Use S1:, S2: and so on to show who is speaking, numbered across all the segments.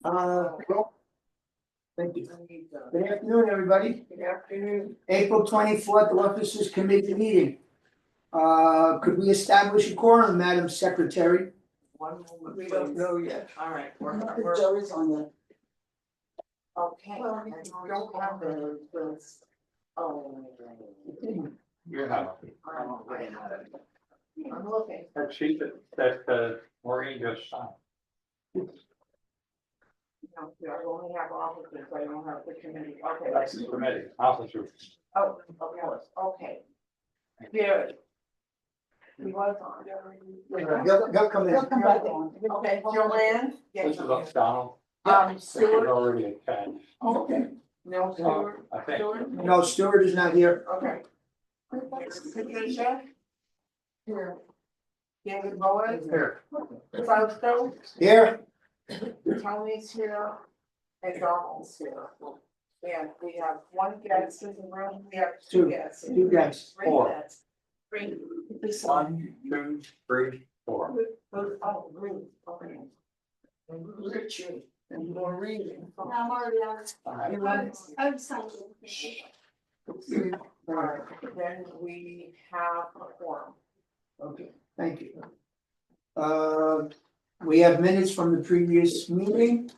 S1: Well, thank you. Good afternoon, everybody.
S2: Good afternoon.
S1: April 24th, officers committee meeting. Could we establish a quorum, Madam Secretary?
S2: One moment,
S3: We don't
S2: please.
S3: know yet.
S2: All right,
S3: Joe is on the.
S2: okay. I don't have the. Oh.
S4: You have
S2: I'm looking.
S4: that sheet that Maureen just signed.
S2: No, I only have officers, I don't have the committee. Okay.
S4: That's the committee, officers.
S2: Oh, of course, okay. Good. He was on.
S1: He'll come in.
S3: He'll come back on.
S2: Okay, Joanne?
S4: This is Donald. This is
S2: Stewart?
S4: already attached.
S1: Okay.
S2: No, Stewart?
S4: I think.
S2: Stewart?
S1: No, Stuart is not here.
S2: Okay. Patricia? Here. David Bowen?
S4: Here.
S2: Fausto?
S1: Here,
S2: Tony's here. And Donald's here. And we have one guest in the room, we have two
S1: Two.
S2: guests.
S1: you guys.
S2: Three
S4: Four.
S2: guests. Three. This
S4: 1, 2, 3, 4.
S2: Oh, Ruth, okay. And Richard and Maureen.
S5: I'm already on. I'm signing.
S2: Alright, then we have a forum.
S1: Okay, thank you. We have minutes from the previous meeting.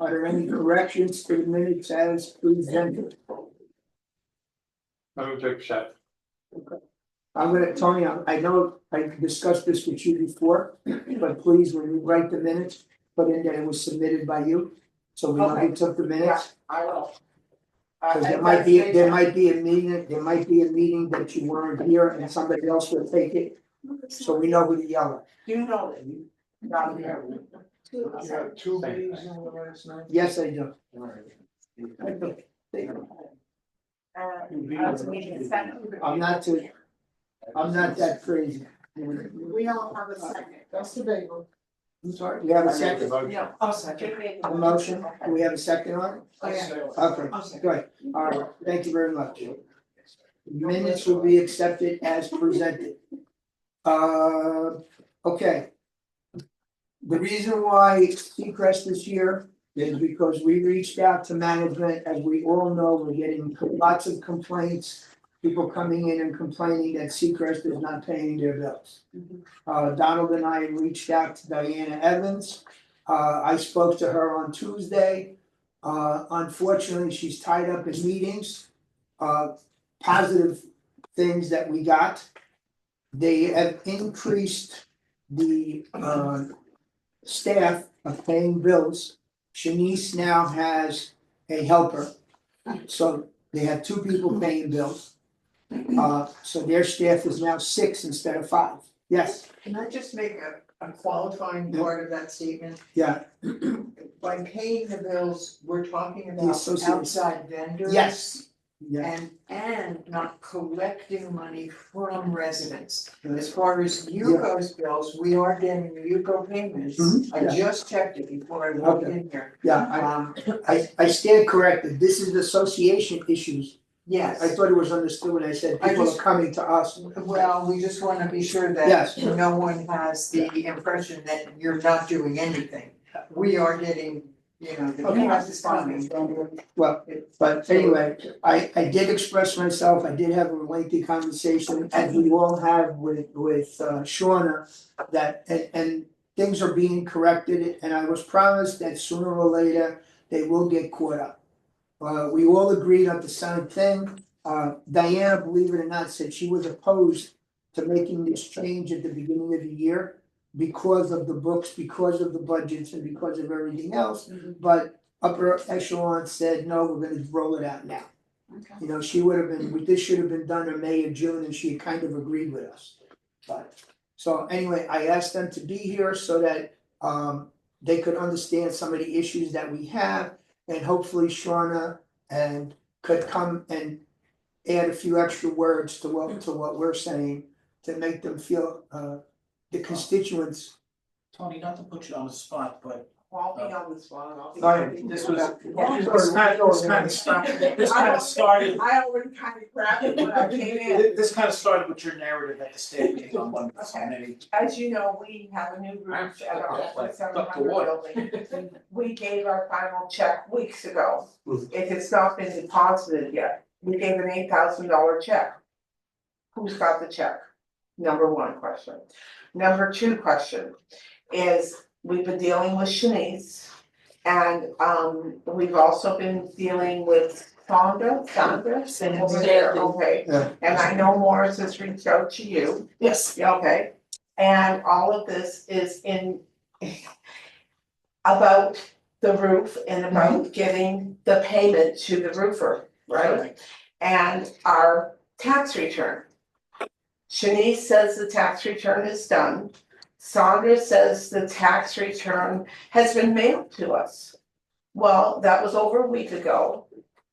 S1: Are there any corrections to the minutes as presented?
S4: Move to accept.
S1: Tony, I know I discussed this with you before, but please, when you write the minutes, put in that it was submitted by you. So we know who took the minutes.
S2: I will.
S1: Cause there might be a meeting that you weren't here and somebody else will take it, so we know who to yell at.
S2: You know that you got here.
S4: You have 2 meetings in
S2: the last night?
S1: Yes, I do. I'm not that crazy.
S2: We all have a second. That's the big one.
S1: I'm sorry, we have a second,
S2: Yeah, I'll second.
S1: a motion, do we have a second on it?
S2: Oh, yeah.
S1: Okay, good, all right, thank you very much. Minutes will be accepted as presented. Okay. The reason why Seacrest is here is because we reached out to management, as we all know, we're getting lots of complaints. People coming in and complaining that Seacrest is not paying their bills. Donald and I reached out to Diana Evans. I spoke to her on Tuesday. Unfortunately, she's tied up in meetings. Positive things that we got. They have increased the staff of paying bills. Shanice now has a helper. So they have 2 people paying bills. So their staff is now 6 instead of 5. Yes,
S3: Can I just make a qualifying part of that statement?
S1: yeah,
S3: By paying the bills, we're talking
S1: The
S3: about
S1: association.
S3: outside vendors.
S1: yes, yeah,
S3: And not collecting money from residents. As far as UCO's bills, we are getting UCO payments.
S1: Mhm,
S3: I
S1: yeah.
S3: just checked it before I logged in here.
S1: yeah, I stand corrected. This is association issues. I
S3: Yes,
S1: thought it was understood when I said
S3: I
S1: people are
S3: just-
S1: coming to us.
S3: well, we just wanna be sure that
S1: Yes.
S3: no one has the impression that you're not doing anything. We are getting, the
S1: Okay.
S3: cash is coming.
S1: Well, but anyway, I did express myself, I did have a lengthy conversation, as we all have with Shauna. That, and things are being corrected, and I was promised that sooner or later, they will get caught up. We all agreed on the same thing, Diana, believe it or not, said she was opposed to making this change at the beginning of the year. Because of the books, because of the budgets, and because of everything else. But upper echelon said, no, we're gonna roll it out now.
S5: Okay.
S1: You know, she would have been, this should have been done in May or June, and she kind of agreed with us. But, so anyway, I asked them to be here so that they could understand some of the issues that we have. And hopefully Shauna and could come and add a few extra words to what we're saying. To make them feel the constituents.
S6: Tony, not to put you on the spot, but
S2: I'll be on this one, I'll be.
S6: This kind of started,
S2: I already kind of grabbed it when I came in.
S6: this kind of started with your narrative at the state meeting on Monday, so maybe.
S2: As you know, we have a new roof at our 700 building. We gave our final check weeks ago. It has not been deposited yet. We gave an $8,000 check. Who's got the check? Number one question. Number two question is, we've been dealing with Shanice. And we've also been dealing with Sandra over there, okay?
S1: Yeah.
S2: And I know Morris has reached out to you.
S6: Yes.
S2: Yeah, okay, and all of this is in about the roof and about getting the payment to the roofer, right? And our tax return. Shanice says the tax return is done. Sandra says the tax return has been mailed to us. Well, that was over a week ago,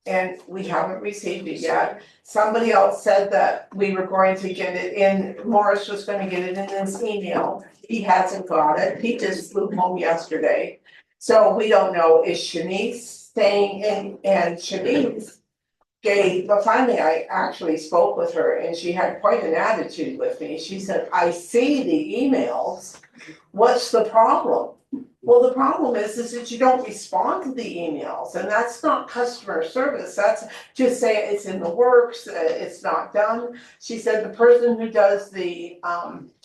S2: and we haven't received it yet. Somebody else said that we were going to get it in, Morris was gonna get it in his email. He hasn't got it, he just flew home yesterday. So we don't know, is Shanice staying in, and Shanice but finally I actually spoke with her and she had quite an attitude with me. She said, I see the emails, what's the problem? Well, the problem is that you don't respond to the emails, and that's not customer service, that's just say it's in the works, it's not done. She said the person who does the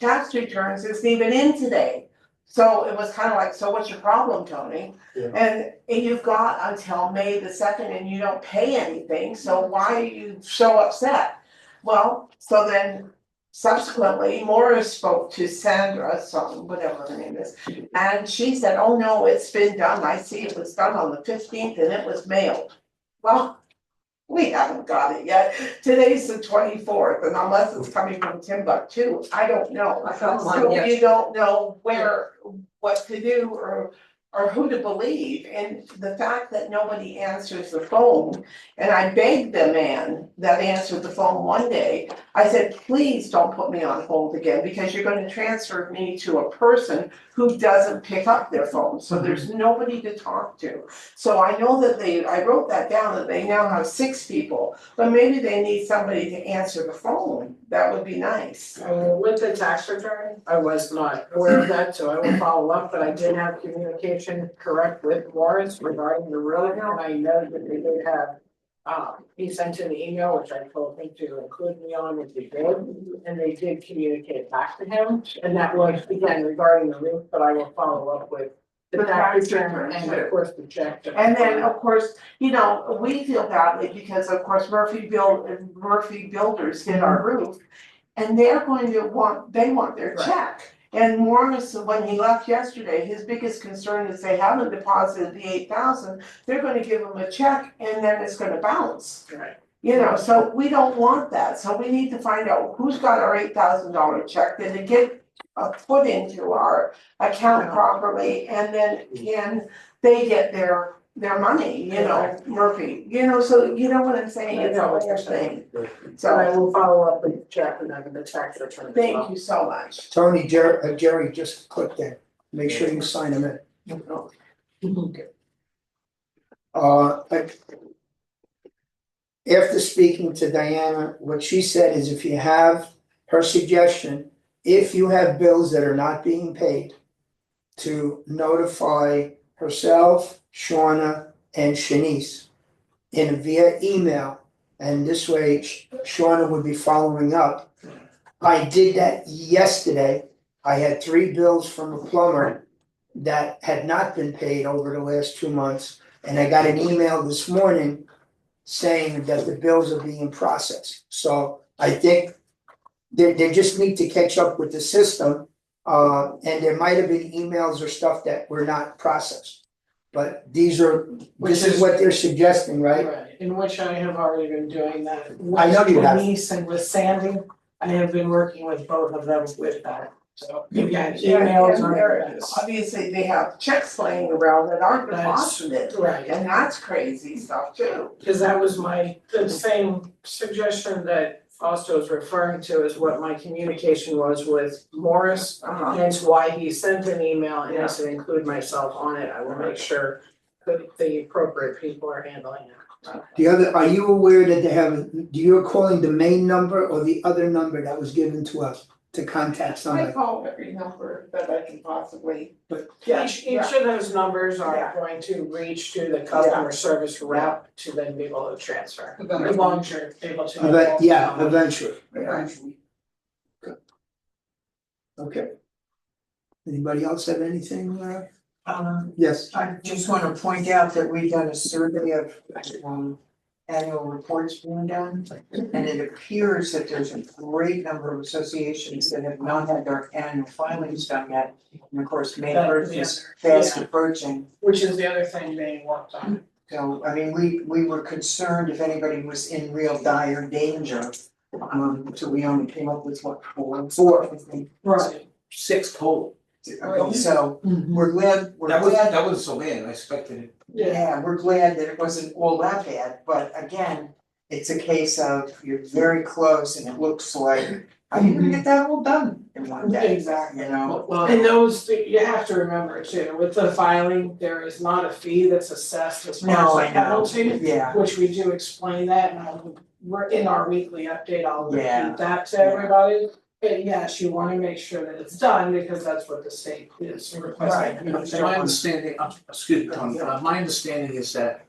S2: tax returns isn't even in today. So it was kind of like, so what's your problem, Tony?
S1: Yeah.
S2: And you've got until May the 2nd and you don't pay anything, so why are you so upset? Well, so then subsequently, Morris spoke to Sandra, whatever her name is, and she said, oh no, it's been done, I see it was done on the 15th and it was mailed. Well, we haven't got it yet, today's the 24th, and unless it's coming from Timbuktu, I don't know.
S3: I got mine
S2: So
S3: yesterday.
S2: you don't know what to do or who to believe, and the fact that nobody answers the phone. And I begged the man that answered the phone one day, I said, please don't put me on hold again, because you're gonna transfer me to a person who doesn't pick up their phone, so there's nobody to talk to. So I know that I wrote that down, that they now have 6 people, but maybe they need somebody to answer the phone, that would be nice.
S3: With the tax return, I was not aware of that, so I will follow up, but I did have communication correct with Morris regarding the road, and I know that they did have. He sent an email, which I told him to include me on if he did, and they did communicate back to him, and that was again regarding the roof, but I will follow up with. The tax return and of course the check.
S2: And then, of course, you know, we feel badly because of course Murphy Builders did our roof. And they're going to want their check. And Morris, when he left yesterday, his biggest concern is they haven't deposited the 8,000, they're gonna give him a check and then it's gonna bounce.
S3: Right.
S2: You know, so we don't want that, so we need to find out who's got our $8,000 check, did it get put into our account properly, and then can they get their money, you know, Murphy, you know, so you know what I'm saying, it's a whole thing.
S3: So I
S2: So,
S3: will follow up with the check and then the tax return as well.
S2: thank you so much.
S1: Tony, Jerry, just click there, make sure you sign them in. After speaking to Diana, what she said is if you have her suggestion, if you have bills that are not being paid, to notify herself, Shauna, and Shanice via email, and this way Shauna would be following up. I did that yesterday. I had 3 bills from a plumber that had not been paid over the last 2 months, and I got an email this morning saying that the bills are being processed. So I think they just need to catch up with the system, and there might have been emails or stuff that were not processed. But this is what they're suggesting, right?
S3: Right, in which I have already been doing that.
S1: I know you have.
S3: With Denise and with Sandy, I have been working with both of them with that, so again, emails
S2: And
S3: are.
S2: they're- obviously, they have checks laying around that aren't
S3: That's
S2: deposited,
S3: right.
S2: and that's crazy stuff too.
S3: Cause that was the same suggestion that Fausto is referring to is what my communication was with Morris.
S2: Uh-huh.
S3: Hence why he sent an email and he said include myself on it. I will make sure that the appropriate people are handling it.
S1: The other, are you aware that they have, you're calling the main number or the other number that was given to us to contact
S2: I
S1: somebody?
S2: call every number that I can possibly.
S3: Each of those numbers
S2: Yeah.
S3: are going to reach to the customer service rep to then be able to transfer. As long as you're able to.
S1: Yeah, eventually,
S2: Eventually.
S1: okay. Anybody else have anything,
S7: Um,
S1: yes,
S7: I just wanna point out that we've done a survey of annual reports being done. And it appears that there's a great number of associations that have not had their annual filings done yet. And of course, May
S3: That-
S7: first
S3: yeah.
S7: is fast
S3: Yeah.
S7: approaching,
S3: Which is the other thing being worked on.
S7: so I mean, we were concerned if anybody was in real dire danger. So we only came up with what, four, I think.
S3: Right.
S8: 6 total.
S7: So we're glad,
S8: That was so bad, I expected it.
S7: yeah, we're glad that it wasn't all that bad, but again, it's a case of you're very close and it looks like, how are you gonna get that all done in one day,
S3: Exactly.
S7: you know?
S8: Well,
S3: And those, you have to remember too, with the filing, there is not a fee that's assessed as far
S7: No,
S3: as
S7: I
S3: the
S7: know.
S3: penalty.
S7: Yeah,
S3: Which we do explain that, and we're in our weekly update, I'll
S7: Yeah.
S3: repeat that to everybody. But yes, you wanna make sure that it's done, because that's what the state is requesting.
S7: Right.
S8: you know, my understanding, excuse me, Tony, my understanding is that,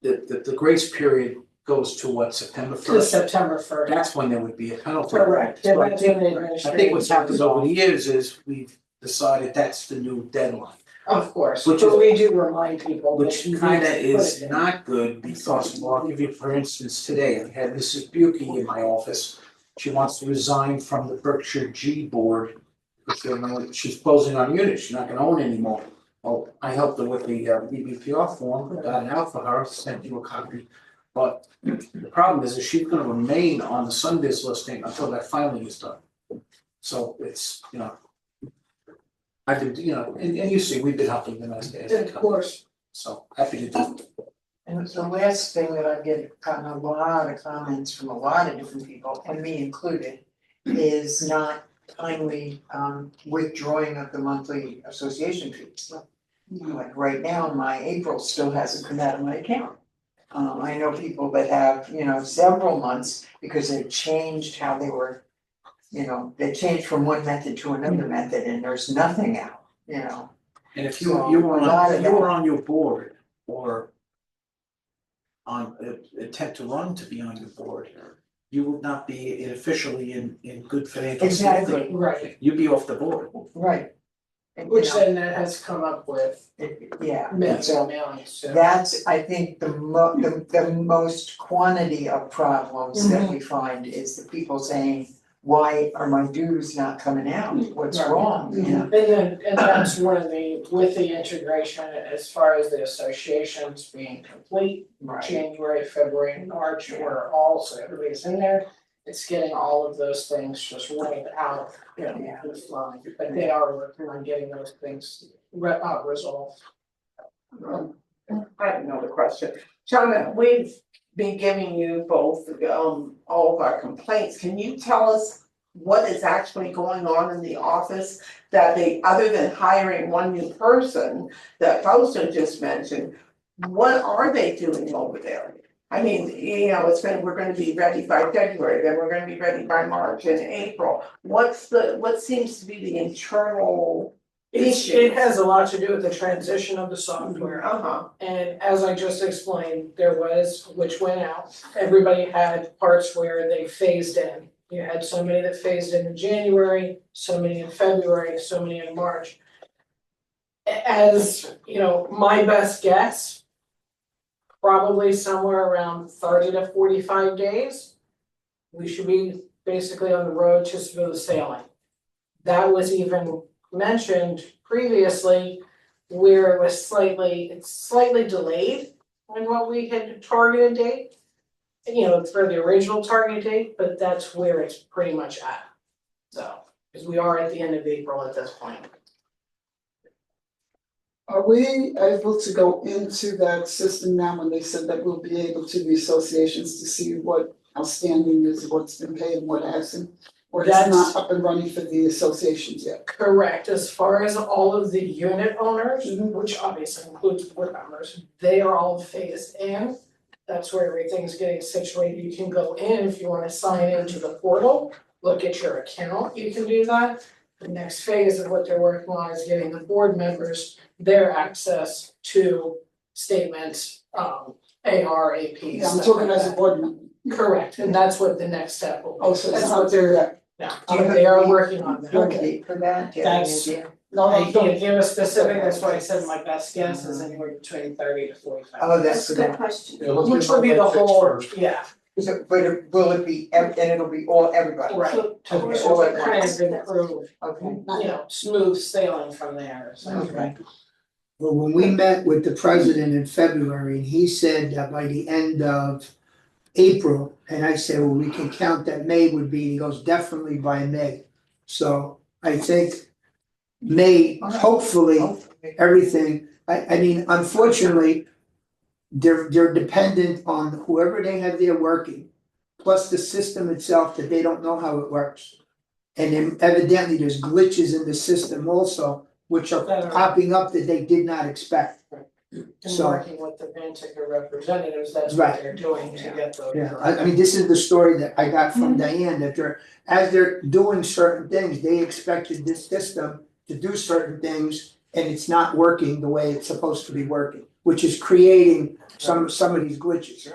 S8: the grace period goes to what, September
S3: To
S8: first?
S3: September first.
S8: That's when there would be a penalty.
S3: Correct.
S8: So I
S3: That's
S8: think-
S3: when the
S8: I
S3: administrative
S8: think what's happened over
S3: resolve.
S8: the years is we've decided that's the new deadline,
S3: Of course,
S8: Which
S3: but
S8: is-
S3: we do remind people that
S8: which
S3: you need
S8: kinda
S3: to put
S8: is
S3: it in.
S8: not good because, well, I'll give you, for instance, today, I had Mrs. Buki in my office. She wants to resign from the Berkshire G board, because she's closing on units, she's not gonna own anymore. Well, I helped her with the BBPR form, got it out for her, sent you a copy. But the problem is she's gonna remain on the Sunbiz listing until that filing is done. So it's, you know. I've been, you know, and you see, we've been helping them as they
S3: Of course,
S8: so happy to do it.
S7: and the last thing that I've gotten a lot of comments from a lot of different people, and me included, is not timely withdrawing of the monthly association fees. Like right now, my April still hasn't come out of my account. I know people that have, you know, several months because they've changed how they were, you know, they changed from one method to another method and there's nothing out, you know.
S8: And if
S7: So,
S8: you were
S7: a lot of
S8: you were
S7: that.
S8: on your board or on attempt to run to be on your board, you would not be officially in good financial standing.
S7: Exactly.
S3: right,
S8: You'd be off the board.
S7: Right. And, you
S3: which
S7: know,
S3: then that has come up with
S7: yeah,
S3: many
S7: so
S3: mailings, so.
S7: that's, I think, the most quantity of problems that we find is the people saying, why are my dues not coming out? What's
S3: Right.
S7: wrong, you know?
S3: And that's one of the, with the integration, as far as the associations being complete,
S7: Right.
S3: January, February, and March, we're all, so everybody's in there. It's getting all of those things just right out, you know,
S7: Yeah.
S3: the line, but they are working on getting those things resolved.
S2: I have another question. John, we've been giving you both, all of our complaints. Can you tell us what is actually going on in the office that they, other than hiring one new person that Fausto just mentioned, what are they doing over there? I mean, you know, we're gonna be ready by February, then we're gonna be ready by March and April. What seems to be the internal
S3: It has a lot to do with the transition of the software.
S2: Uh-huh,
S3: And as I just explained, there was, which went out, everybody had parts where they phased in. You had so many that phased in January, so many in February, so many in March. As, you know, my best guess, probably somewhere around 30 to 45 days, we should be basically on the road to smooth sailing. That was even mentioned previously, where it was slightly delayed on what we had targeted date. You know, for the original target date, but that's where it's pretty much at. So, because we are at the end of April at this point.
S9: Are we able to go into that system now when they said that we'll be able to, the associations, to see what outstanding is what's been paid and what hasn't? Or it's
S3: That's-
S9: not up and running for the associations yet?
S3: Correct, as far as all of the unit owners, which obviously includes board members, they are all phased in. That's where everything's getting situated, you can go in if you wanna sign into the portal, look at your account, you can do that. The next phase of what they're working on is getting the board members their access to statements, AR, AP,
S9: Yeah, I'm
S3: stuff
S9: talking
S3: like
S9: as a
S3: that.
S9: board member.
S3: Correct, and that's what the next step will be.
S9: Oh, so it's
S3: That's
S9: not
S3: what they're,
S9: there
S3: yeah,
S7: Okay.
S3: they are working on that.
S7: Do you have a date for that? Do you have any
S3: That's-
S7: idea?
S9: No,
S3: I
S9: no,
S3: can't
S9: don't.
S3: give a specific, that's why I said my best guess is anywhere between 30 to 45.
S7: Oh,
S5: That's
S7: that's
S5: a
S7: for
S5: good
S7: that.
S5: question.
S4: Yeah, let's
S3: Which
S4: get
S3: would be the
S4: that fixed
S3: whole,
S4: first.
S3: yeah,
S7: Will it be, and it'll be all, everybody?
S3: right,
S5: So-
S3: to
S7: Okay,
S3: so
S7: all
S3: it
S7: at
S3: kind
S7: once.
S3: of improve,
S7: Okay,
S3: you know, smooth sailing from there, so.
S7: okay.
S1: Well, when we met with the president in February, he said that by the end of April, and I said, well, we can count that May would be, he goes, definitely by May. So I think May, hopefully, everything, I mean, unfortunately, they're dependent on whoever they have there working, plus the system itself that they don't know how it works. And then evidently there's glitches in the system also, which are popping up that they did not expect.
S3: And
S1: So-
S3: working with the Vantica representatives, that's
S1: Right.
S3: what they're doing to get those.
S1: Yeah, I mean, this is the story that I got from Diane, that as they're doing certain things, they expected this system to do certain things. And it's not working the way it's supposed to be working, which is creating some of these glitches,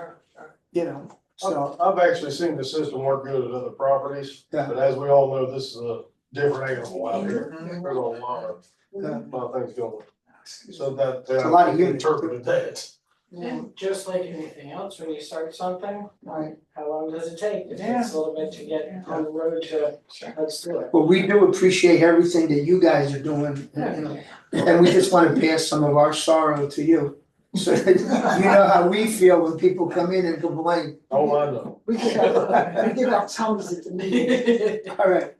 S1: you know, so.
S10: I've actually seen the system work good at other properties,
S1: Yeah.
S10: but as we all know, this is a different animal out here.
S7: Mhm.
S10: There's a lot of things going. So that,
S1: It's a lot of
S10: we
S1: units.
S10: interpreted that.
S3: And just like anything else, when you start something,
S7: Right.
S3: how long does it take? It takes a little bit to get on the road to, let's do it.
S1: Well, we do appreciate everything that you guys are doing, you know, and we just wanna pass some of our sorrow to you. So that you know how we feel when people come in and complain.
S10: Oh, I know.
S9: We give out tongues at the meeting.
S1: Alright.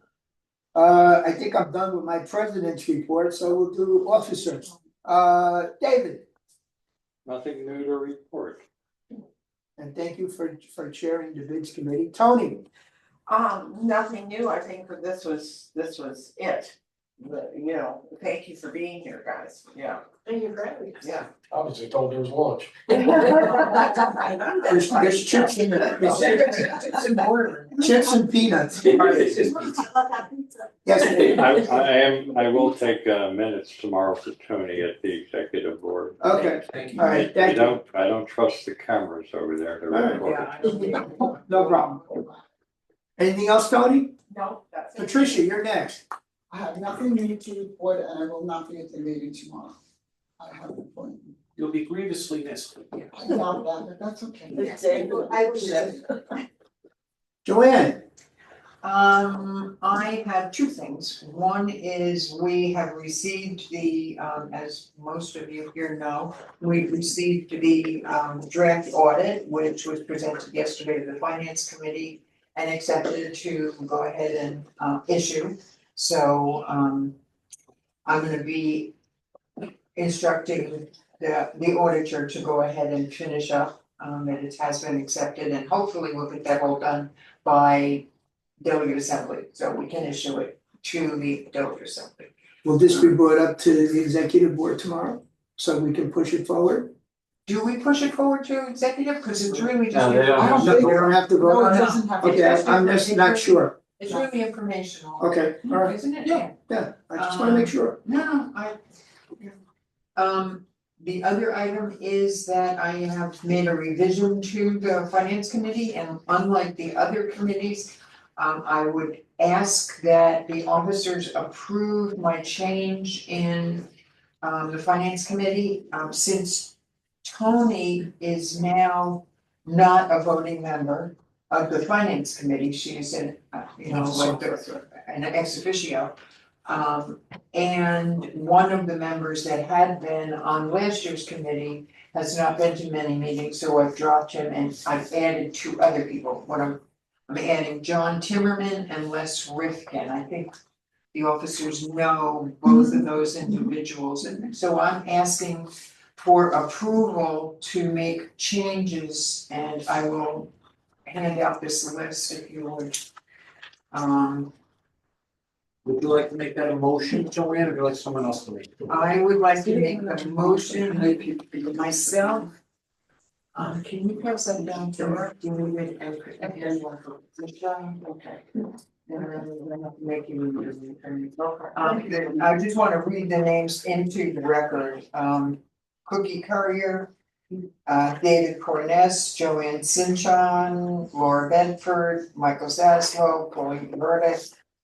S1: I think I'm done with my president's report, so we'll do officers. David,
S4: Nothing new to report.
S1: and thank you for chairing the bids committee. Tony,
S2: Nothing new, I think that this was it. You know, thank you for being here, guys, yeah,
S3: Thank you for having us.
S2: yeah.
S10: Obviously told there was lunch.
S1: there's chips in it. Chips and peanuts. Yes,
S4: I will take minutes tomorrow for Tony at the executive board.
S1: okay,
S8: Thank you.
S1: alright, thank you.
S4: I don't trust the cameras over there. They're recording.
S1: No problem. Anything else, Tony?
S2: No, that's it.
S1: Patricia, you're next.
S9: I have nothing new to report and I will not be at the meeting tomorrow. I have an appointment.
S8: You'll be grievously missed.
S9: I doubt that, but that's okay.
S5: I was
S1: Joanne,
S7: I have two things. One is we have received the, as most of you here know, we received the draft audit, which was presented yesterday to the finance committee and accepted to go ahead and issue. So I'm gonna be instructing the auditor to go ahead and finish up, that it has been accepted, and hopefully we'll get that all done by delegate assembly, so we can issue it to the delegate assembly.
S1: will this be brought up to the executive board tomorrow, so we can push it forward?
S7: Do we push it forward to executive, cause it's really just.
S4: No, they don't
S9: I don't
S1: No,
S9: think-
S1: we don't have to
S9: No,
S1: vote
S9: it
S1: on it?
S9: doesn't have. to.
S1: Okay, I'm just not sure.
S7: It's really informational.
S1: Okay, alright,
S7: Isn't it?
S1: Yeah. yeah, I just wanna make sure.
S7: No, the other item is that I have made a revision to the finance committee, and unlike the other committees, I would ask that the officers approve my change in the finance committee, since Tony is now not a voting member of the finance committee, she is an, an ex officio. And one of the members that had been on last year's committee has not been to many meetings, so I've dropped him and I've added two other people. I'm adding John Timmerman and Les Rifkin. I think the officers know both of those individuals, and so I'm asking for approval to make changes, and I will hand out this list if you would.
S8: Would you like to make that a motion, Joanne, or would you like someone else to make it?
S7: I would like to make a motion myself. Can you pass that down to her? Do you need it and okay. And then I'll make you. I just wanna read the names into the record. Cookie Courier, David Corness, Joanne Sinchon, Laura Bedford, Michael Zaslow,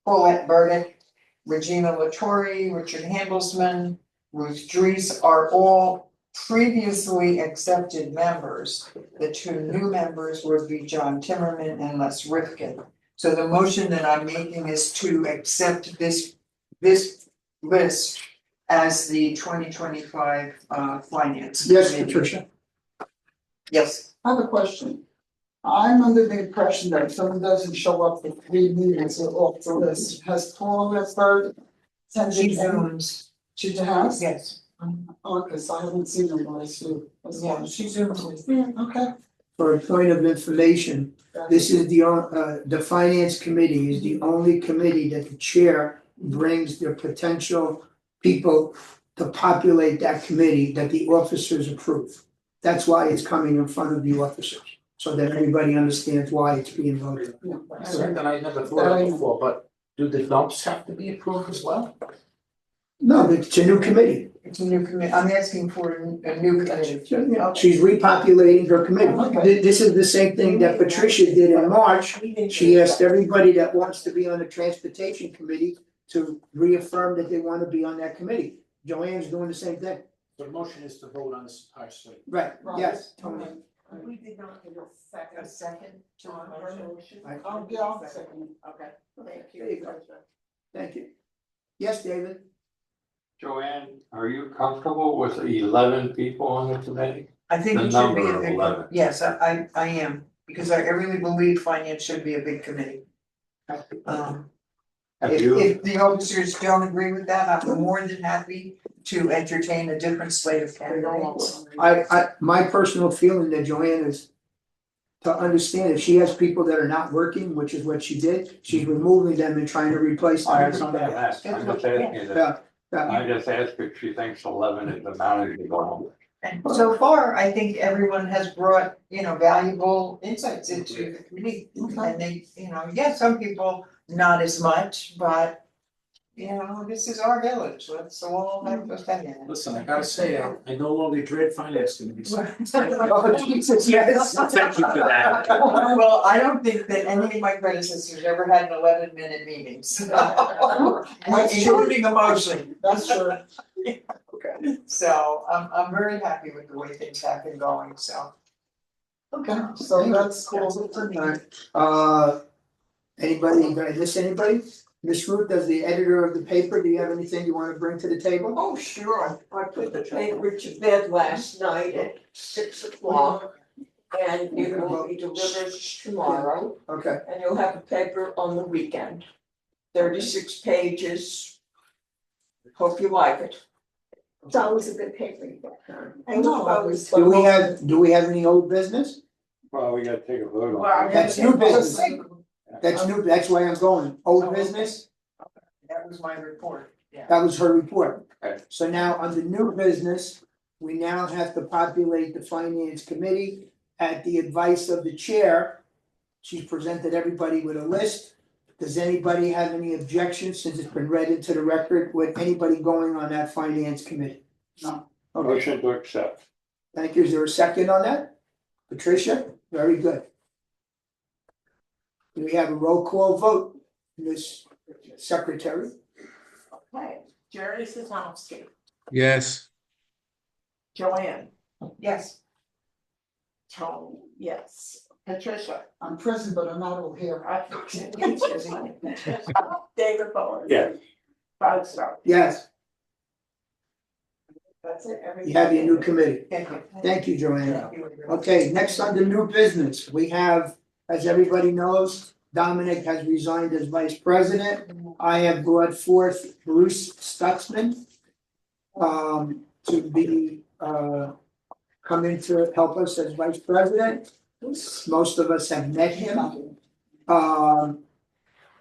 S7: Paulette Burdick, Regina Latore, Richard Handelsman, Ruth Dries are all previously accepted members. The two new members would be John Timmerman and Les Rifkin. So the motion that I'm making is to accept this list as the 2025 finance.
S1: Yes,
S7: committee.
S1: Patricia.
S7: Yes,
S9: I have a question. I'm under the impression that if someone doesn't show up for 3 meetings or off the list, has Paul Redford
S7: she
S9: attended any?
S7: zooms,
S9: She has?
S7: yes,
S9: Oh, cause I haven't seen them, but I see.
S7: yeah, she zooms.
S9: Okay.
S1: For a point of information, this is the finance committee is the only committee that the chair brings the potential people to populate that committee that the officers approve. That's why it's coming in front of the officers, so that everybody understands why it's being voted on.
S8: Something I never thought of before, but do the dumps have to be approved as well?
S1: No, it's a new committee.
S7: It's a new committee, I'm asking for a new committee.
S1: She's repopulating her committee.
S9: Okay.
S1: This is the same thing that Patricia did in March. She asked everybody that wants to be on the transportation committee to reaffirm that they want to be on that committee. Joanne's doing the same thing.
S8: The motion is to vote on this entire slate.
S1: Right, yes, Tony.
S2: We did not get a second on her motion.
S9: Oh, yeah, I'll second it.
S2: Okay, thank
S1: There you
S2: you.
S1: go. Thank you. Yes, David?
S4: Joanne, are you comfortable with 11 people on the committee?
S7: I think
S4: The
S7: it should be
S4: number
S7: a
S4: of
S7: big,
S4: 11.
S7: yes, I am, because I really believe finance should be a big committee.
S4: Have
S7: If
S4: you,
S7: if the officers don't agree with that, I'm more than happy to entertain a different slate of candidates.
S1: My personal feeling that Joanne is to understand if she has people that are not working, which is what she did, she's removing them and trying to replace them
S4: I
S1: with somebody else.
S4: I'm just asking that.
S1: Yeah, yeah.
S4: I just asked if she thinks 11 is the manageable.
S7: And so far, I think everyone has brought, valuable insights into the committee. And they, yes, some people not as much, but this is our village, let's all have a say in it.
S8: Listen, I gotta say, I no longer dread finance committees.
S1: Oh, Jesus, yes.
S8: Thank you for that.
S7: Well, I don't think that any of my predecessors ever had an 11-minute meeting, so. Including a motion.
S9: That's true.
S7: So I'm very happy with the way things have been going, so.
S9: Okay, so that's cool.
S1: Anybody, did I miss anybody? Ms. Ruth, as the editor of the paper, do you have anything you want to bring to the table?
S5: Oh, sure, I put the paper to bed last night at 6 o'clock. And it will be delivered tomorrow,
S1: Okay,
S5: and you'll have a paper on the weekend. 36 pages. Hope you like it. It's always a good paper you get.
S9: I know, I was-
S1: do we have any old business?
S4: Well, we gotta take a vote on
S2: Well,
S4: it.
S1: That's new business. That's new, that's why I'm going. Old business,
S7: That was my report, yeah.
S1: that was her report.
S4: Okay.
S1: So now under new business, we now have to populate the finance committee at the advice of the chair. She's presented everybody with a list. Does anybody have any objections, since it's been read into the record, with anybody going on that finance committee?
S9: No.
S1: Okay,
S4: Motion to accept.
S1: thank you. Is there a second on that? Patricia, very good. Do we have a roll call vote, Ms. Secretary?
S2: Okay, Jerry Sisowski,
S10: Yes.
S2: Joanne,
S7: Yes.
S2: Tony, yes, Patricia.
S9: I'm present, but I'm not over here.
S2: David Bowen.
S4: Yes.
S2: Five star,
S1: Yes,
S2: that's it, everybody.
S1: you have your new committee.
S7: Thank you.
S1: Thank you, Joanna. Okay, next under new business, we have, as everybody knows, Dominic has resigned as vice president. I have brought forth Bruce Stutzman to be come in to help us as vice president. Most of us have met him.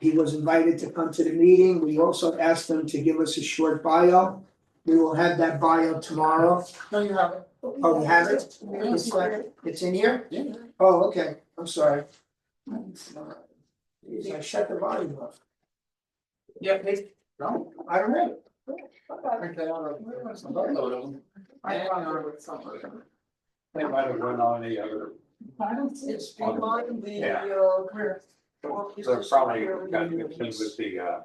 S1: He was invited to come to the meeting. We also asked him to give us a short bio. We will have that bio tomorrow.
S9: No, you have it.
S1: Oh, we have it? It's in here?
S8: Yeah.
S1: Oh, okay, I'm sorry. I shut the volume off.
S3: Yeah, please.
S1: No, I don't have it.
S4: They might have went on the other,
S5: It's behind the,
S4: Yeah.
S5: career.
S4: so probably got mixed in with the,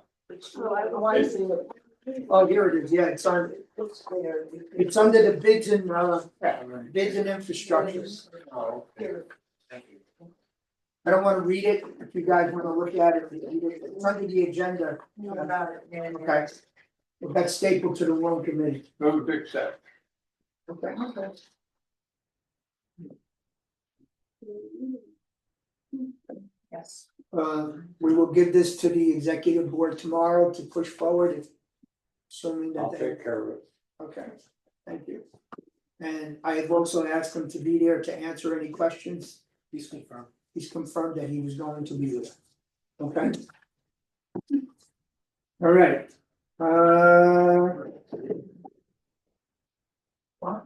S1: Oh, here it is, yeah, it's on, it's under the bids and infrastructure.
S8: Oh, okay. Thank you.
S1: I don't wanna read it, if you guys wanna look at it, it's under the agenda. Okay. That's stapled to the loan committee.
S4: move to accept.
S1: Okay.
S3: Yes.
S1: We will give this to the executive board tomorrow to push forward, assuming
S4: I'll
S1: that they,
S4: take care of it.
S1: okay, thank you. And I have also asked him to be there to answer any questions.
S8: Please confirm.
S1: He's confirmed that he was going to be there. Okay? All right.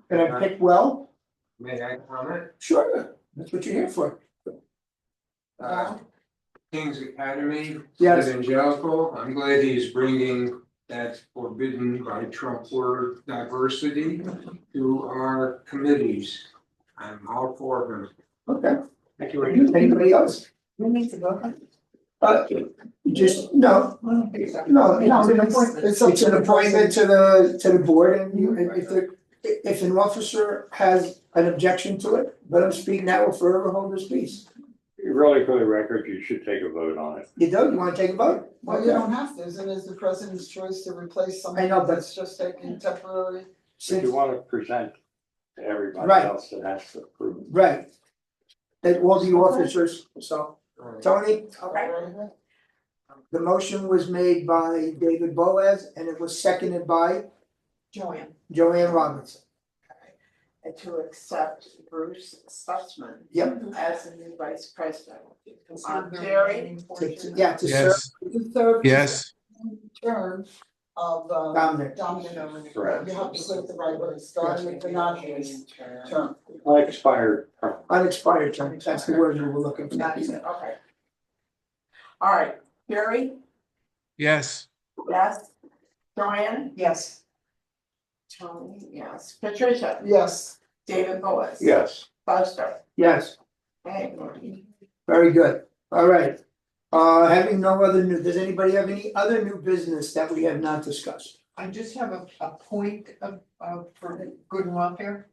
S1: Can I pick well?
S10: May I comment?
S1: Sure, that's what you're here for.
S10: King's Academy,
S1: Yes.
S10: Evangelical, I'm glad he's bringing that forbidden by Trump word diversity to our committees. I'm all for him.
S1: Okay,
S8: Thank you, Randy.
S1: anybody else?
S7: We need to vote.
S1: Just, no, it's an appointment to the board and you, if an officer has an objection to it, let him speak now or forever hold his peace.
S4: Really, for the record, you should take a vote on it.
S1: You do, you wanna take a vote?
S9: Well, you don't have to, isn't it the president's choice to replace
S1: I
S9: somebody
S1: know, but-
S9: that's just taking temporary?
S4: If you want to present to everybody
S1: Right.
S4: else that has to approve.
S1: Right. That all the officers, so, Tony,
S2: Okay.
S1: the motion was made by David Boaz and it was seconded by
S2: Joanne.
S1: Joanne Robinson.
S2: And to accept Bruce Sussman.
S1: Yep.
S2: As the new vice president.
S7: Consider the
S2: Jerry?
S7: remaining portion.
S1: Yeah, to serve
S9: The third
S10: Yes.
S9: term of
S1: Dominic.
S9: Dominic.
S4: Correct.
S9: You have to put the right word, starting with the nominating term.
S4: Unexpired term.
S1: Unexpired term, that's the word we were looking for.
S2: Okay. All right, Jerry?
S10: Yes.
S2: Yes. Joanne?
S7: Yes.
S2: Tony, yes. Patricia?
S9: Yes,
S2: David Boaz?
S4: Yes.
S2: Buster?
S1: Yes,
S2: Okay.
S1: very good, all right. Having no other new, does anybody have any other new business that we have not discussed?
S7: I just have a point for good and welfare.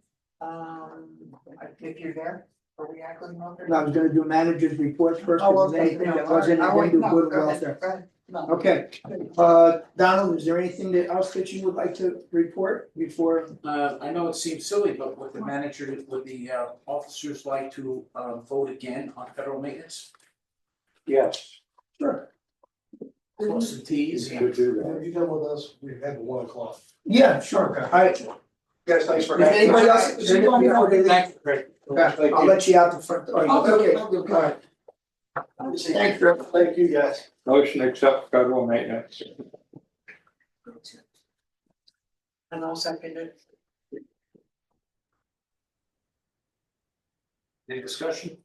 S7: If you're there, are we at good and welfare?
S1: I was gonna do manager's report first,
S7: Oh,
S1: if there's
S7: okay.
S1: anything that wasn't, I didn't do good
S7: Go ahead,
S1: welfare.
S7: go ahead.
S9: no.
S1: Okay, Donald, is there anything else that you would like to report before?
S8: I know it seems silly, but would the officers like to vote again on federal maintenance?
S4: Yes,
S1: Sure.
S8: Cross some Ts.
S4: you could do that.
S10: Have you done with us? We had 1 o'clock.
S1: Yeah, sure, all right.
S10: Yes, thanks
S1: Is anybody else? Is there anybody before they leave?
S8: Thank you, Craig.
S1: Okay, I'll let you out the front door. Okay,
S9: Okay.
S1: all right.
S10: Thank you. Thank you, guys.
S4: Motion to accept federal maintenance.
S7: And I'll second it.
S8: Any discussion?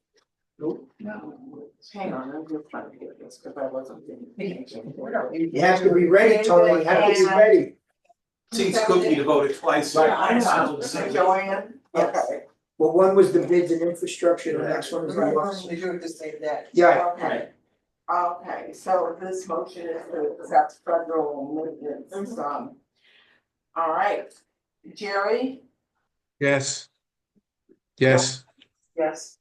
S2: Hang on, I'm just trying to get this because I wasn't.
S1: You have to be ready, Tony, you have to be ready.
S6: Seems cookie to vote it twice.
S2: Yeah, I
S6: Sounds
S2: know.
S6: the same.
S2: Joanne?
S1: Yes.
S2: Okay.
S1: Well, one was the bids and infrastructure, the next one is the office.
S7: We do it the same day.
S1: Yeah,
S2: Okay. Okay, so this motion is to accept federal maintenance, all right. Jerry?
S10: Yes. Yes.
S7: Yes.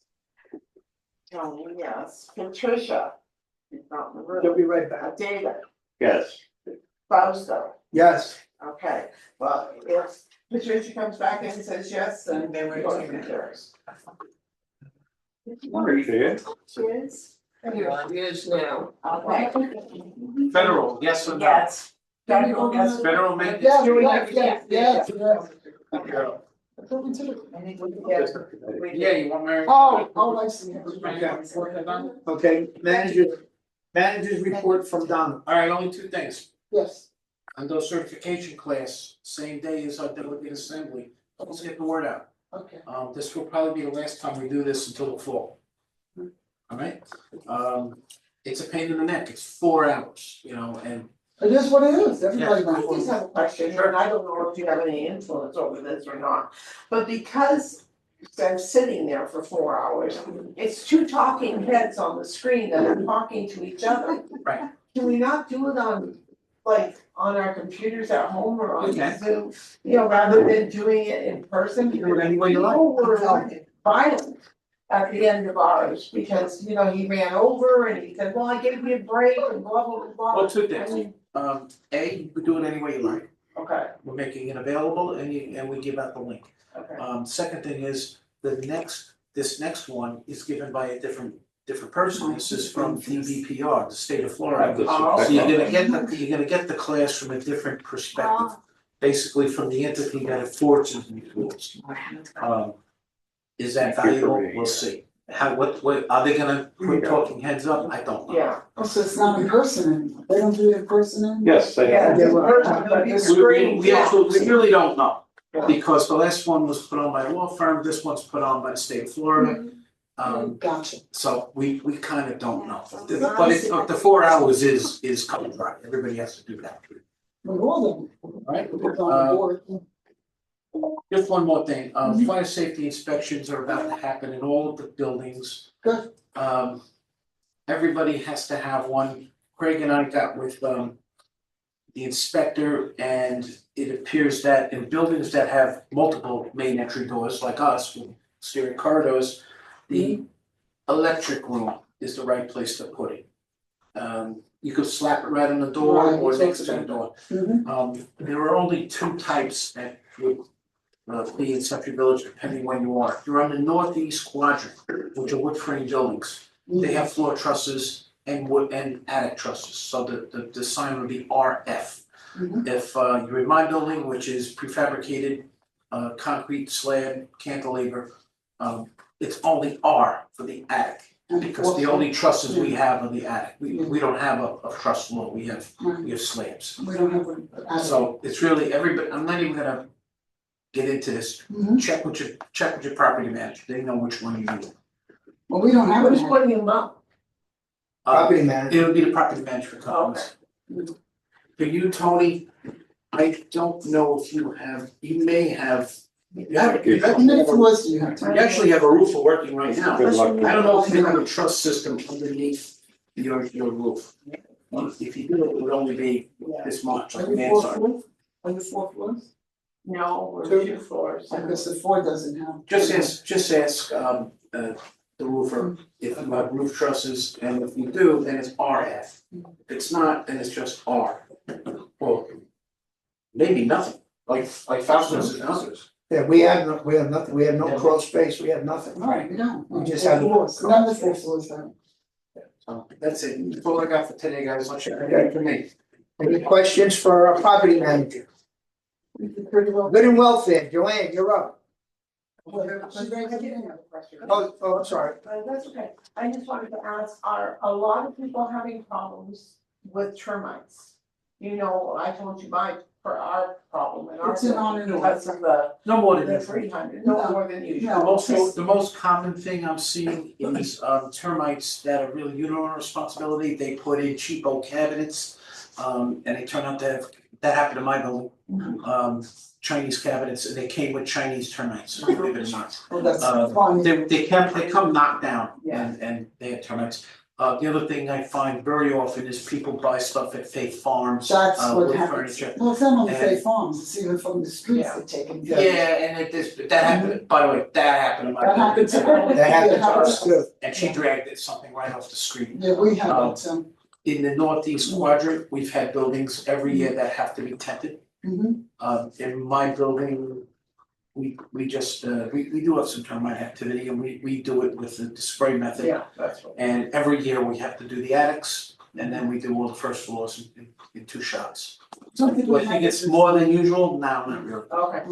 S2: Tony, yes. Patricia? She's not in the
S1: they'll
S2: room.
S1: be right back.
S2: David?
S4: Yes.
S2: Fausto?
S1: Yes,
S2: Okay, well, if Patricia comes back and says yes, then
S7: Then we're
S2: motion
S7: taking it.
S2: carries.
S4: Appreciate it.
S2: She is?
S5: Here she is now.
S2: Okay.
S6: Federal, yes or no?
S2: Yes. Federal, yes.
S6: Federal maintenance.
S9: Yes, yes, yes, yes. That's what we do.
S8: Yeah, you want Mary?
S9: Oh, I see.
S8: Okay,
S1: Managers report from Donna.
S8: all right, only two things.
S9: Yes,
S8: On those certification class, same day as our delegate assembly, let's get the word out.
S9: okay.
S8: This will probably be the last time we do this until the fall. All right, it's a pain in the neck, it's 4 hours, you know, and
S9: It is what it is, everybody
S2: I
S9: knows.
S2: just have a question, and I don't know if you have any influence over this or not, but because I'm sitting there for 4 hours, it's two talking heads on the screen that are talking to each other.
S8: Right.
S2: Can we not do it on, like, on our computers at home or on
S8: We can.
S2: Zoom, you know, rather than doing it in person?
S8: You do it any way you like.
S2: People were violent at the end of ours, because, you know, he ran over and he said, well, I gave you a break and blah, blah, blah.
S8: well, two
S2: I
S8: things.
S2: mean,
S8: You could do it any way you like.
S2: okay,
S8: We're making it available and we give out the link.
S2: okay.
S8: Second thing is, this next one is given by a different person. This is from DBPR, the state of Florida.
S2: Oh,
S8: So you're gonna get the class from a different perspective, basically from the entity that enforces these rules. Is that valuable? We'll see. What, are they gonna put talking heads up? I don't know.
S2: Yeah.
S9: Oh, so it's not in person anymore, they don't do it in person anymore?
S4: Yes, they
S2: Yeah,
S4: have.
S2: the person, but the screen,
S8: We
S2: yeah.
S8: actually, we really don't know, because the last one was put on by a law firm, this one's put on by the state of Florida.
S9: Gotcha.
S8: So we kind of don't know, but the 4 hours is coming right, everybody has to do that.
S9: With all of them.
S8: Right.
S9: It's on the board.
S8: Just one more thing, fire safety inspections are about to happen in all of the buildings.
S9: Good.
S8: Everybody has to have one. Craig and I got with the inspector, and it appears that in buildings that have multiple main entry doors like us with exterior corridors, the electric room is the right place to put it. You could slap it right on the door
S9: Right,
S8: or
S9: we
S8: next
S9: talked
S8: to the
S9: about
S8: door. There are only 2 types that would be in Century Village, depending when you are. You're on the northeast quadrant, which are wood frame buildings. They have floor trusses and wood and attic trusses, so the sign would be RF. If you're in my building, which is prefabricated concrete slab cantilever, it's only R for the attic. Because the only trusses we have are the attic, we don't have a truss floor, we have slabs.
S9: We don't have one.
S8: So it's really everybody, I'm not even gonna get into this, check with your property manager, they know which one you need.
S9: Well, we don't have
S2: Who's
S9: it.
S2: putting them up?
S1: Property manager.
S8: It'll be the property management companies. For you, Tony, I don't know if you may have, you
S9: How many floors do you have?
S8: you actually have a roofer working right now.
S4: Good luck.
S8: I don't know if you have a truss system underneath your roof. If you do, it would only be this much,
S9: Are
S8: like
S9: you
S8: man
S9: 4
S8: size.
S9: floors? Are you 4 floors?
S2: No, we're 2 floors.
S9: I guess the 4 doesn't have.
S8: Just ask the roofer if you have roof trusses, and if you do, then it's RF. If it's not, then it's just R. Well, maybe nothing, like thousands and others.
S1: Yeah, we have nothing, we have no crawl space, we have nothing.
S9: No, we don't.
S1: We just
S9: 4
S1: have-
S9: floors. None of the 4 floors have.
S8: So that's it, that's all I got for today, guys, let's check it out for me.
S1: Any questions for our property manager?
S9: We did pretty well.
S1: Good and welfare, Joanne, you're up.
S9: She's very good.
S1: I'm sorry.
S2: That's okay, I just wanted to ask, are a lot of people having problems with termites? You know, I told you for our problem in our.
S9: It's an on and off.
S2: Because of the
S8: No more than
S2: the
S8: that.
S2: 300, no more than usual.
S8: The most common thing I'm seeing is termites that are really union responsibility, they put in cheapo cabinets. And they turn out to have, that happened in my building, Chinese cabinets, and they came with Chinese termites, believe it or not.
S9: Well, that's
S8: Uh,
S9: fine.
S8: They come knocked down and they have termites. The other thing I find very often is people buy stuff at Faith Farms,
S9: That's what
S8: wood
S9: happens.
S8: furniture.
S9: Well, it's not only
S8: And-
S9: Faith Farms, it's even from the streets they're taking.
S8: Yeah, and that happened, by the way, that happened in my
S9: That
S8: building.
S9: happened to her.
S1: That happened to us too.
S8: And she dragged it something right off the street.
S9: Yeah, we have it, so.
S8: In the northeast quadrant, we've had buildings every year that have to be tented. In my building, we just, we do have some termite activity, and we do it with the spray method.
S2: Yeah, that's what.
S8: And every year we have to do the attics, and then we do all the first floors in 2 shots.
S9: Something
S8: Do I think it's more than usual? No, not really.
S3: Okay.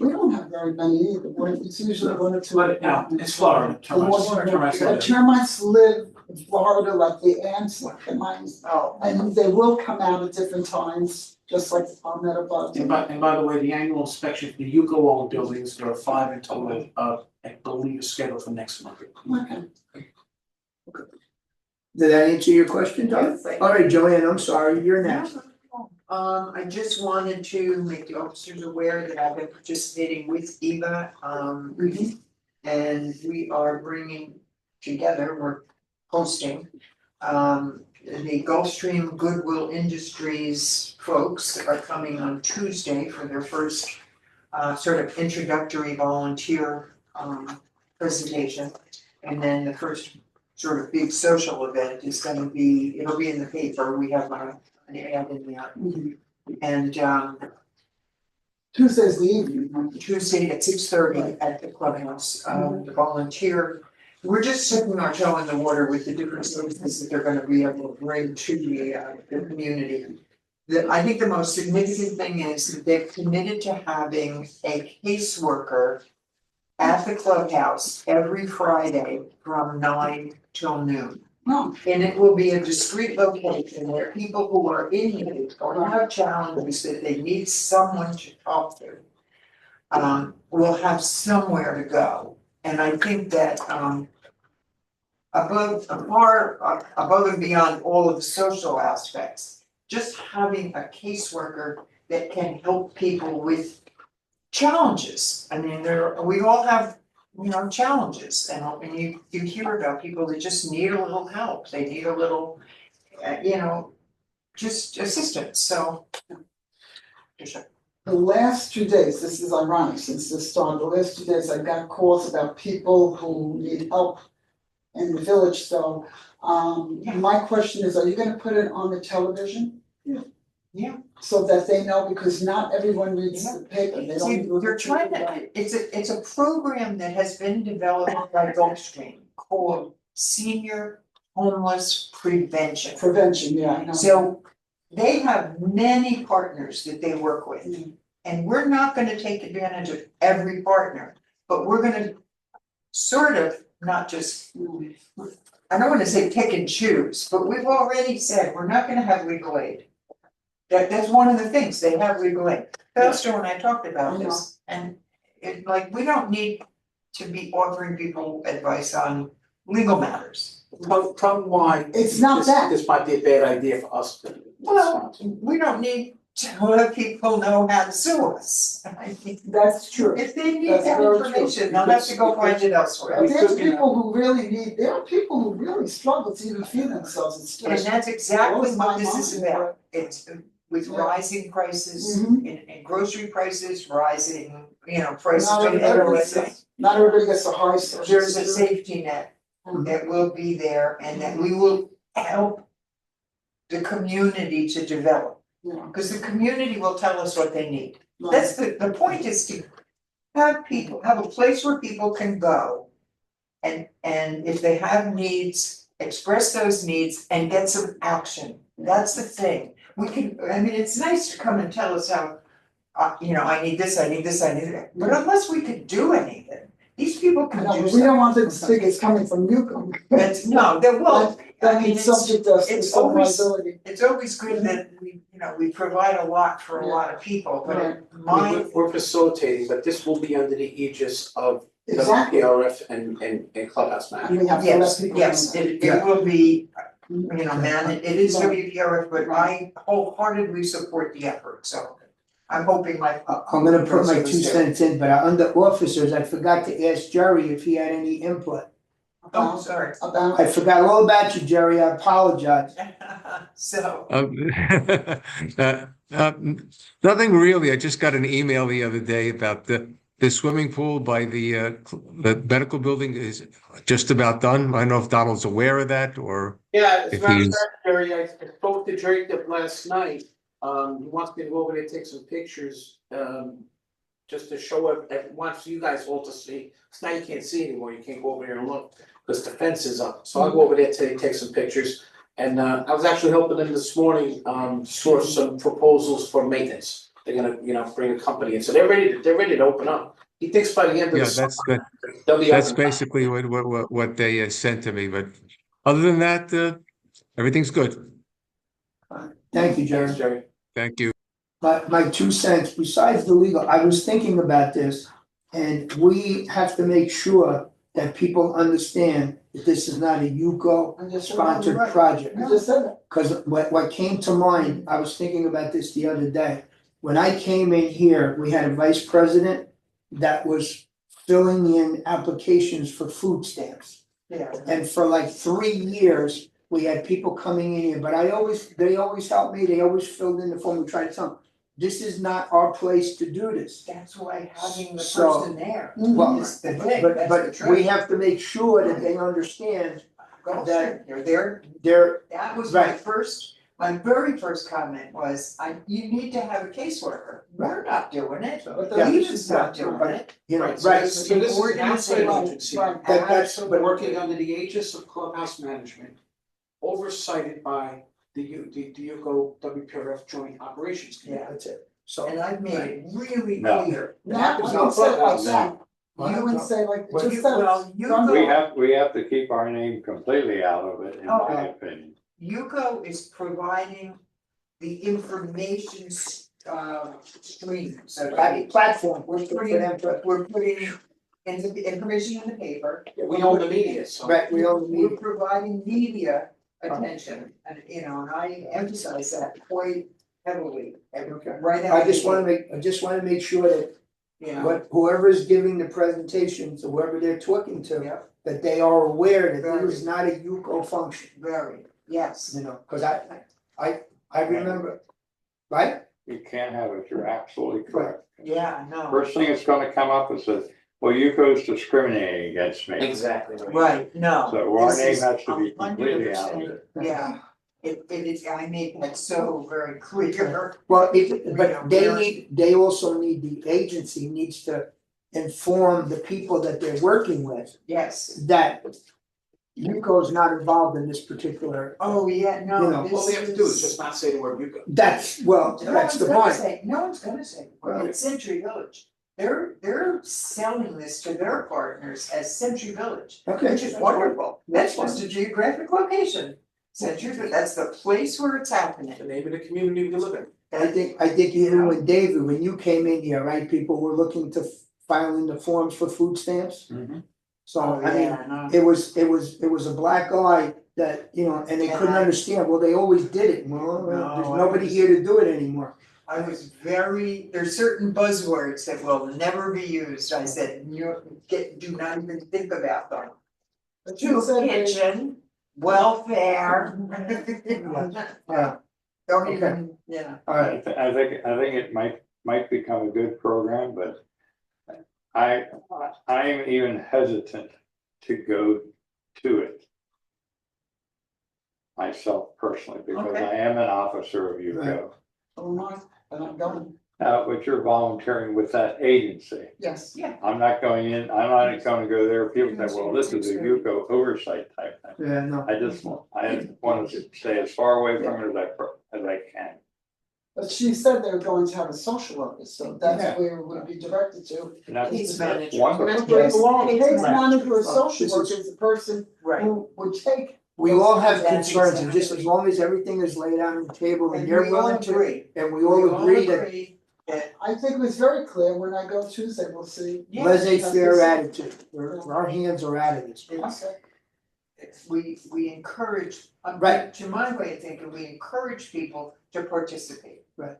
S9: We don't have very many either, it's usually one or two.
S8: But, you know, it's Florida, termites
S9: The
S8: live.
S9: termites live in Florida like the ants, like the mice,
S3: Oh,
S9: and they will come out at different times, just like the palmetto bugs.
S8: And by the way, the annual inspection for the Yuko buildings, there are 5 in total, I believe is scheduled for next month.
S9: Okay.
S1: Did that answer your question, Doug?
S2: Yes, thank
S1: All right, Joanne, I'm sorry, you're next.
S7: I just wanted to make the officers aware that I've been participating with Eva, and we are bringing together, we're hosting, the Gulfstream Goodwill Industries folks are coming on Tuesday for their first, sort of introductory volunteer, presentation. And then the first sort of big social event is gonna be, it'll be in the paper, we have an ad in there. And
S9: Tuesday's the evening, huh?
S7: Tuesday at 6:30 at the clubhouse, the volunteer. We're just dipping our toe in the water with the different services that they're gonna be able to bring to the community. I think the most significant thing is that they've committed to having a caseworker at the clubhouse every Friday from 9 till noon.
S9: No,
S7: And it will be a discrete location where people who are in need or have challenges that they need someone to talk to. Will have somewhere to go, and I think that above and beyond all of the social aspects, just having a caseworker that can help people with challenges. I mean, we all have, challenges, and you hear about people that just need a little help, they need a little, just assistance, so.
S9: the last 2 days, this is ironic since this started, the last 2 days I got calls about people who need help in the village, so my question is, are you gonna put it on the television?
S7: Yeah.
S9: So that they know, because not everyone reads the paper, they don't.
S7: See,
S9: read the
S7: you're trying
S9: paper.
S7: to, it's a program that has been developed by Gulfstream called Senior Homeless Prevention.
S9: Prevention, yeah, I know.
S7: So they have many partners that they work with. And we're not gonna take advantage of every partner, but we're gonna sort of, not just, I don't wanna say pick and choose, but we've already said, we're not gonna have legal aid. That's one of the things, they have legal aid. Pastor and I talked about this, and we don't need to be offering people advice on legal matters.
S8: Tell me why.
S9: It's not that.
S8: This might be a bad idea for us to.
S7: Well, we don't need to let people know how to sue us. I think
S9: That's true.
S7: if they need
S9: That's
S7: that
S9: very true.
S7: information, they'll have to go find it elsewhere.
S9: But there's people who really need, there are people who really struggle to even feed themselves, it's
S7: And
S9: just.
S7: that's exactly
S9: blows my
S7: what this is
S9: mind.
S7: about. It's with
S9: Yeah.
S7: rising prices
S9: Mhm.
S7: in grocery prices, rising, prices
S9: Not
S7: of
S9: everybody
S7: everything.
S9: gets, not everybody gets a high social.
S7: There's a
S9: security.
S7: safety net
S9: Mhm.
S7: that will be there and that we will help the community to develop.
S9: Yeah,
S7: Because the community will tell us what they need.
S9: right.
S7: That's the point is to have a place where people can go. And if they have needs, express those needs and get some action. That's the thing. It's nice to come and tell us how, I need this, I need this, I need that. But unless we could do anything, these people can do
S9: No,
S7: something.
S9: we don't want them to think it's coming from you.
S7: No, they will.
S9: That
S7: I mean,
S9: means subject us to
S7: it's
S9: some
S7: always-
S9: liability.
S7: It's always good that we provide a lot for a lot of people, but
S8: We're facilitating, but this will be under the aegis of
S9: Exactly.
S8: WPRF and Clubhouse
S9: And
S8: Management.
S9: we have to let
S7: yes,
S9: people.
S7: yes,
S9: know.
S7: it will be, it is WPRF, but I wholeheartedly support the effort, so I'm hoping
S1: I'm gonna put my 2 cents in, but under officers, I forgot to ask Jerry if he had any input.
S7: Oh, sorry.
S9: About,
S1: I forgot all about you, Jerry, I apologize.
S7: So,
S11: Nothing really. I just got an email the other day about the swimming pool by the medical building is just about done. I don't know if Donald's aware of that or
S8: Yeah, as a
S11: If
S8: matter of
S11: he's-
S8: fact, Jerry, I spoke to Jacob last night, he wants me to go over there and take some pictures, just to show it, wants you guys all to see, 'cause now you can't see anymore, you can't go over there and look, because the fence is up, so I'll go over there today, take some pictures. And I was actually helping them this morning, source some proposals for maintenance. They're gonna, bring a company in, so they're ready to open up. He thinks by the end of the
S11: Yeah,
S8: summer,
S11: that's
S8: they'll be up
S11: that's
S8: and-
S11: basically what they sent to me, but other than that, everything's good.
S1: Thank you,
S8: Thanks,
S1: Jerry.
S8: Jerry.
S11: Thank you.
S1: My 2 cents, besides the legal, I was thinking about this. And we have to make sure that people understand that this is not a UCO
S9: I just
S1: sponsored
S9: right.
S1: project.
S9: I just said that.
S1: Cause what came to mind, I was thinking about this the other day. When I came in here, we had a vice president that was filling in applications for food stamps.
S7: Yeah.
S1: And for like 3 years, we had people coming in here, but they always helped me, they always filled in the form, we tried to tell them, this is not our place to do this.
S7: That's why having the
S1: So-
S7: person there
S1: Well,
S7: is the thing,
S1: but
S7: that's the
S1: we
S7: trick.
S1: have to make sure that they understand that
S7: You're there,
S1: they're,
S7: that was my
S1: Right.
S7: my very first comment was, you need to have a caseworker. We're not doing it,
S9: But
S1: Yeah.
S7: Leland's not doing it.
S1: you know,
S8: Right, so
S1: right,
S8: this is an outside agency,
S9: Right.
S1: That's- but-
S8: working under the aegis of Clubhouse Management, oversighted by the UCO WPRF Joint Operations Committee.
S1: yeah, that's it. So,
S7: And I've made it really
S4: No.
S7: clear.
S9: No,
S8: happens
S9: I
S8: on
S9: would say like
S8: Clubhouse.
S9: that.
S1: Well,
S9: You would say like,
S1: well,
S9: just that.
S7: Well,
S4: We
S7: UCO,
S4: have to keep our name completely out of it, in my
S7: Okay.
S4: opinion.
S7: UCO is providing the information, stream, so to speak.
S1: platform, we're putting for them to,
S7: We're putting information in the paper.
S8: We own the media, so.
S1: right, we own the
S7: We're
S1: media.
S7: providing media attention, and and I emphasize that quite heavily,
S1: Okay.
S7: right out
S1: I
S7: of the
S1: just wanna make sure that
S7: gate, you know.
S1: what whoever is giving the presentations, or whoever they're talking to,
S7: Yeah.
S1: that they are aware that this is not a UCO function,
S7: Very, yes.
S1: you know, cause I remember, right?
S4: You can't have it, you're absolutely correct.
S7: Yeah, no.
S4: First thing that's gonna come up is that, well, UCO's discriminating against me.
S8: Exactly.
S7: Right, no.
S4: So our
S7: this
S4: name
S7: is
S4: has to be completely out of
S7: 100%,
S4: it.
S7: Yeah, it is, I made that so very clear.
S1: Well,
S7: know,
S1: but they also need, the agency needs to inform the people that they're working with
S7: Yes.
S1: that UCO's not involved in this particular,
S7: Oh, yeah,
S1: You
S7: no,
S1: know,
S7: this
S8: All they have to do is
S7: is-
S8: just not say the word UCO.
S1: that's the point.
S7: No one's gonna say,
S8: Right.
S7: it's Century Village. They're selling this to their partners as Century Village,
S1: Okay.
S7: which is wonderful. That's
S1: That's
S7: just a geographic location. Century, that's the place where it's happening.
S8: The name of the community we live in.
S1: I think even when David, when you came in here, right, people were looking to file in the forms for food stamps. So,
S7: Oh,
S1: I mean,
S7: yeah, no.
S1: it was a black eye that, you know, and they couldn't
S7: Yeah.
S1: understand, well, they always did it, well,
S7: No,
S1: there's
S7: I
S1: nobody
S7: was-
S1: here to do it anymore.
S7: I was there's certain buzzwords that will never be used, I said, do not even think about them.
S9: But you said they-
S7: Kitchen, welfare.
S1: Yeah.
S7: Don't
S1: Okay.
S7: even, yeah.
S1: Alright,
S4: I think it might become a good program, but I am even hesitant to go to it myself personally, because
S7: Okay.
S4: I am an officer of UCO.
S9: Oh, no, and I'm going,
S4: But you're volunteering with that agency.
S9: yes.
S4: I'm not going in, I'm not gonna go there, people say, well, this is a UCO oversight type thing.
S1: yeah, no,
S4: I want to stay as far away from it as I can.
S9: But she said they were going to have a social worker, so that's
S1: Yeah.
S9: where it would be directed to.
S4: And that's
S7: Case manager.
S4: wonderful.
S9: Case
S7: Case
S9: manager or social
S1: This
S9: worker is the person
S7: Right.
S9: who would take.
S1: we all have
S7: That's
S1: concerns, and just
S7: exactly-
S1: as long as everything is laid out on the table and
S7: And
S1: you're
S7: we all
S1: willing to,
S7: agree.
S1: and we all agree that
S7: agree that,
S9: I think it was very clear when I go Tuesday, we'll see.
S7: yeah,
S1: laissez-faire attitude, our hands are out of this.
S7: it's- we encourage,
S1: Right.
S7: to my way of thinking, we encourage people to participate.
S1: Right.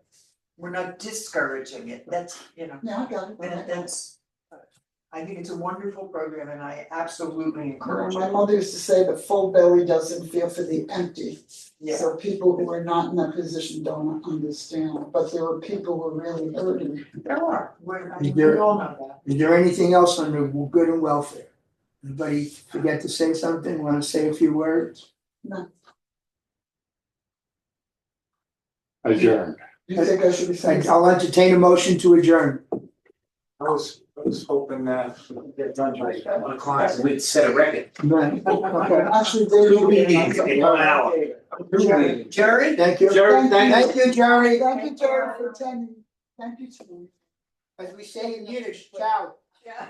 S7: We're not discouraging it, that's, you know,
S9: Yeah, I got it.
S7: and that's, I think it's a wonderful program and I absolutely encourage
S9: My
S7: it.
S9: mother used to say the full belly doesn't feel for the empty.
S7: Yeah,
S9: So people who are not in that position don't understand, but there are people who are really hurting.
S7: there are, I mean,
S1: There-
S7: we all know that.
S1: Is there anything else under good and welfare? Anybody forget to say something, wanna say a few words?
S4: Adjourned.
S9: You think I should be saying?
S1: I'll entertain a motion to adjourn.
S8: I was hoping that get done by 1 o'clock, so we'd set a record.
S1: Okay.
S9: Actually, they.
S8: Two meetings in 1 hour.
S1: Jerry, thank you.
S8: Jerry, thank you.
S1: Thank you, Jerry.
S9: Thank you, Jerry, for attending. Thank you, Jerry.
S1: As we say in Yiddish, ciao.
S2: Yeah.